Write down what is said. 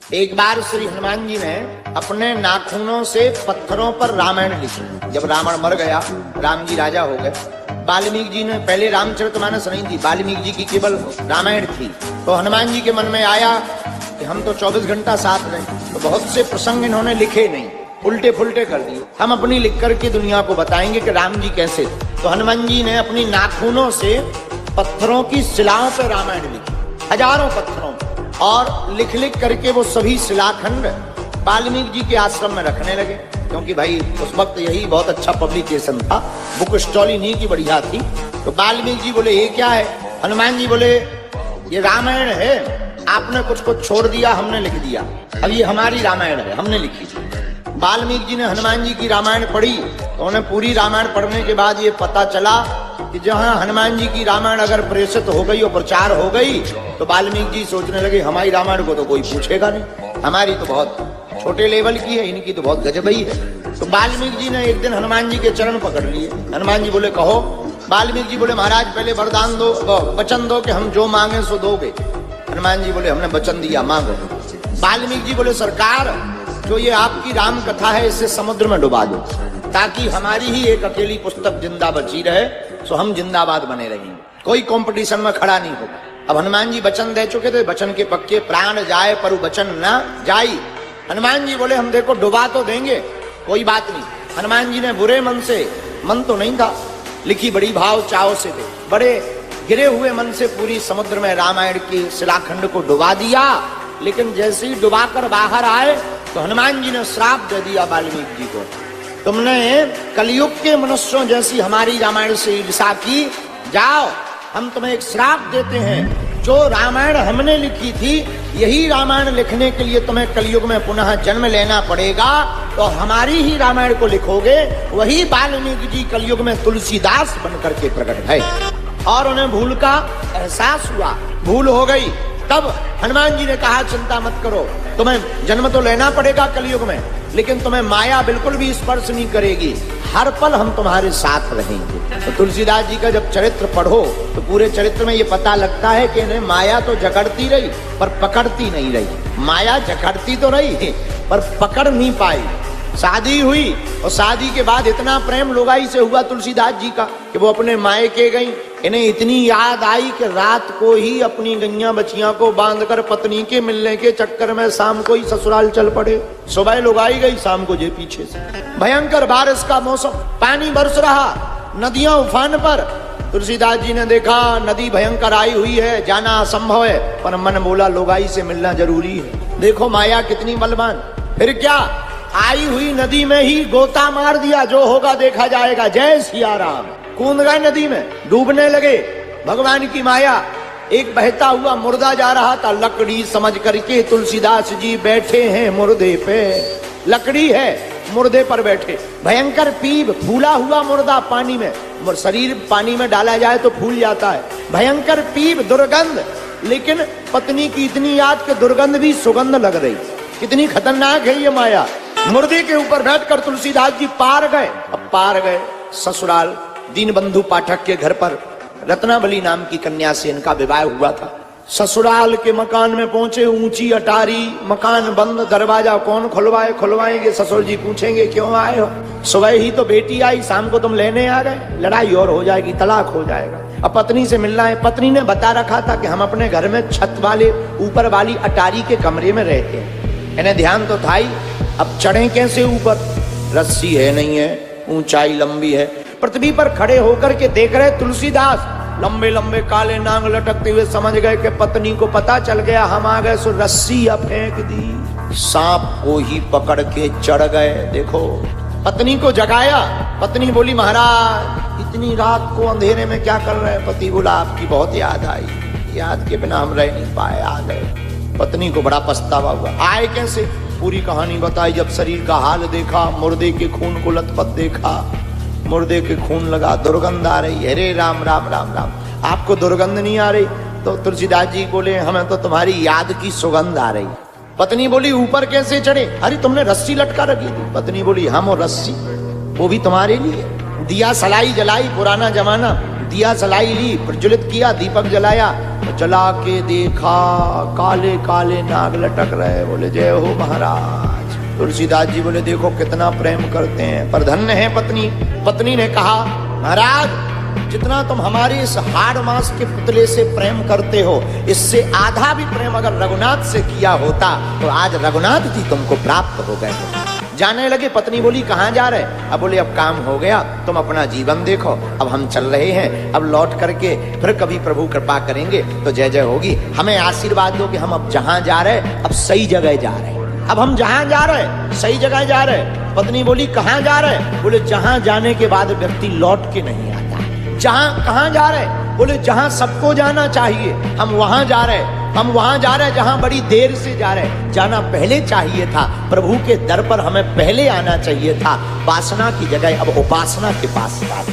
एक बार श्री हनुमान जी ने अपने नाखूनों से पत्थरों पर रामायण लिखी। जब रावण मर गया, राम जी राजा हो गए, वाल्मीकि जी ने पहले रामचरितमानस नहीं थी, वाल्मीकि जी की केवल रामायण थी। तो हनुमान जी के मन में आया कि हम तो 24 घंटा साथ रहे, तो बहुत से प्रसंग इन्होंने लिखे नहीं, उल्टे फुल्टे कर दिए, हम अपनी लिख करके दुनिया को बताएंगे कि राम जी कैसे थे। तो हनुमान जी ने अपनी नाखूनों से पत्थरों की शिलाओं पर रामायण लिखी, हजारों पत्थरों पर, और लिख लिख करके वो सभी शिलाखंड वाल्मीकि जी के आश्रम में रखने लगे। क्योंकि भाई उस वक्त यही बहुत अच्छा पब्लिकेशन था, बुक स्टॉल इन्हीं की बढ़िया थी। तो वाल्मीकि जी बोले ये क्या है? हनुमान जी बोले ये रामायण है, आपने कुछ कुछ छोड़ दिया, हमने लिख दिया, अब ये हमारी रामायण है, हमने लिखी। वाल्मीकि जी ने हनुमान जी की रामायण पढ़ी, तो उन्हें पूरी रामायण पढ़ने के बाद ये पता चला कि जहां हनुमान जी की रामायण अगर प्रेषित हो गई और प्रचार हो गई, तो वाल्मीकि जी सोचने लगे हमारी रामायण को तो कोई पूछेगा नहीं, हमारी तो बहुत छोटे लेवल की है, इनकी तो बहुत गजबई है। तो वाल्मीकि जी ने एक दिन हनुमान जी के चरण पकड़ लिए। हनुमान जी बोले कहो। वाल्मीकि जी बोले महाराज पहले वरदान दो, वचन दो कि हम जो मांगे सो दोगे। हनुमान जी बोले हमने वचन दिया, मांगो। वाल्मीकि जी बोले सरकार जो ये आपकी राम कथा है इसे समुद्र में डुबा दो, ताकि हमारी ही एक अकेली पुस्तक जिंदा बची रहे, सो हम जिंदाबाद बने रहेंगे, कोई कंपटीशन में खड़ा नहीं होगा। अब हनुमान जी वचन दे चुके थे, वचन के पक्के, प्राण जाए पर वचन न जाई। हनुमान जी बोले हम देखो डुबा तो देंगे, कोई बात नहीं। हनुमान जी ने बुरे मन से, मन तो नहीं था, लिखी बड़ी भाव चाव से थे, बड़े गिरे हुए मन से पूरी समुद्र में रामायण के शिलाखंड को डुबा दिया। लेकिन जैसे ही डुबाकर बाहर आए तो हनुमान जी ने श्राप दे दिया वाल्मीकि जी को, तुमने कलयुग के मनुष्यों जैसी हमारी रामायण से ईर्षा की, जाओ हम तुम्हें एक श्राप देते हैं, जो रामायण हमने लिखी थी यही रामायण लिखने के लिए तुम्हें कलयुग में पुनः जन्म लेना पड़ेगा। तो हमारी ही रामायण को लिखोगे, वही वाल्मीकि जी कलयुग में तुलसीदास बनकर के प्रकट भए। और उन्हें भूल का एहसास हुआ, भूल हो गई। तब हनुमान जी ने कहा चिंता मत करो, तुम्हें जन्म तो लेना पड़ेगा कलयुग में, लेकिन तुम्हें माया बिल्कुल भी स्पर्श नहीं करेगी, हर पल हम तुम्हारे साथ रहेंगे। तो तुलसीदास जी का जब चरित्र पढ़ो तो पूरे चरित्र में ये पता लगता है कि इन्हें माया तो जकड़ती रही पर पकड़ती नहीं रही। माया जकड़ती तो रही पर पकड़ नहीं पाई। शादी हुई और शादी के बाद इतना प्रेम लोगाई से हुआ तुलसीदास जी का कि वो अपने मायके गई, इन्हें इतनी याद आई कि रात को ही अपनी गैया बचिया को बांधकर पत्नी के मिलने के चक्कर में शाम को ही ससुराल चल पड़े। सुबह लोगाई गई, शाम को जे पीछे से। भयंकर बारिश का मौसम, पानी बरस रहा, नदियां उफान पर। तुलसीदास जी ने देखा नदी भयंकर आई हुई है, जाना असंभव है, पर मन बोला लोगाई से मिलना जरूरी है। देखो माया कितनी बलवान। फिर क्या, आई हुई नदी में ही गोता मार दिया, जो होगा देखा जाएगा, जय सिया राम। कूद गए नदी में, डूबने लगे। भगवान की माया। एक बहता हुआ मुर्दा जा रहा था, लकड़ी समझ करके तुलसीदास जी बैठे हैं मुर्दे पे। लकड़ी है, मुर्दे पर बैठे। भयंकर पीप, फूला हुआ मुर्दा पानी में, शरीर पानी में डाला जाए तो फूल जाता है। भयंकर पीप, दुर्गंध, लेकिन पत्नी की इतनी याद कि दुर्गंध भी सुगंध लग रही। कितनी खतरनाक है ये माया। मुर्दे के ऊपर बैठकर तुलसीदास जी पार गए। अब पार गए ससुराल, दीनबंधु पाठक के घर पर रत्नावली नाम की कन्या से इनका विवाह हुआ था। ससुराल के मकान में पहुंचे, ऊंची अटारी, मकान बंद, दरवाजा कौन खुलवाए, खुलवाएंगे। ससुर जी पूछेंगे क्यों आए हो? सुबह ही तो बेटी आई, शाम को तुम लेने आ गए, लड़ाई और हो जाएगी, तलाक हो जाएगा। अब पत्नी से मिलना है। पत्नी ने बता रखा था कि हम अपने घर में छत वाले ऊपर वाली अटारी के कमरे में रहते हैं। इन्हें ध्यान तो था ही, अब चढ़े कैसे ऊपर? रस्सी है नहीं है, ऊंचाई लंबी है। पृथ्वी पर खड़े होकर के देख रहे तुलसीदास, लंबे लंबे काले नांग लटकते हुए समझ गए कि पत्नी को पता चल गया हम आ गए, सो रस्सी अब फेंक दी, सांप को ही पकड़ के चढ़ गए। देखो पत्नी को जगाया। पत्नी बोली महाराज इतनी रात को अंधेरे में क्या कर रहे हैं? पति बोला आपकी बहुत याद आई, याद के बिना हम रह नहीं पाए, आ गए। पत्नी को बड़ा पछतावा हुआ। आए कैसे? पूरी कहानी बताई। जब शरीर का हाल देखा, मुर्दे के खून को लथपथ देखा, मुर्दे के खून लगा, दुर्गंध आ रही। अरे राम राम राम राम, आपको दुर्गंध नहीं आ रही? तो तुलसीदास जी बोले हमें तो तुम्हारी याद की सुगंध आ रही। पत्नी बोली ऊपर कैसे चढ़े? अरे तुमने रस्सी लटका रखी थी। पत्नी बोली हम और रस्सी, वो भी तुम्हारे लिए। दिया सलाई जलाई, पुराना जमाना, दिया जलाई ली, प्रज्वलित किया, दीपक जलाया, तो जला के देखा काले काले नाग लटक रहे। बोले जय हो महाराज। तुलसीदास जी बोले देखो कितना प्रेम करते हैं, पर धन्य है पत्नी। पत्नी ने कहा महाराज जितना तुम हमारे इस हाड़ मांस के पुतले से प्रेम करते हो, इससे आधा भी प्रेम अगर रघुनाथ से किया होता तो आज रघुनाथ जी तुमको प्राप्त हो गए। जाने लगे। पत्नी बोली कहाँ जा रहे? अब बोले अब काम हो गया, तुम अपना जीवन देखो, अब हम चल रहे हैं, अब लौट करके फिर कभी प्रभु कृपा करेंगे तो जय जय होगी। हमें आशीर्वाद दो कि हम अब जहां जा रहे अब सही जगह जा रहे, अब हम जहां जा रहे सही जगह जा रहे। पत्नी बोली कहाँ जा रहे? बोले जहां जाने के बाद व्यक्ति लौट के नहीं आता। जहां कहाँ जा रहे? बोले जहां सबको जाना चाहिए हम वहां जा रहे, हम वहां जा रहे जहां बड़ी देर से जा रहे। जाना पहले चाहिए था, प्रभु के दर पर हमें पहले आना चाहिए था। वासना की जगह अब उपासना के पास था।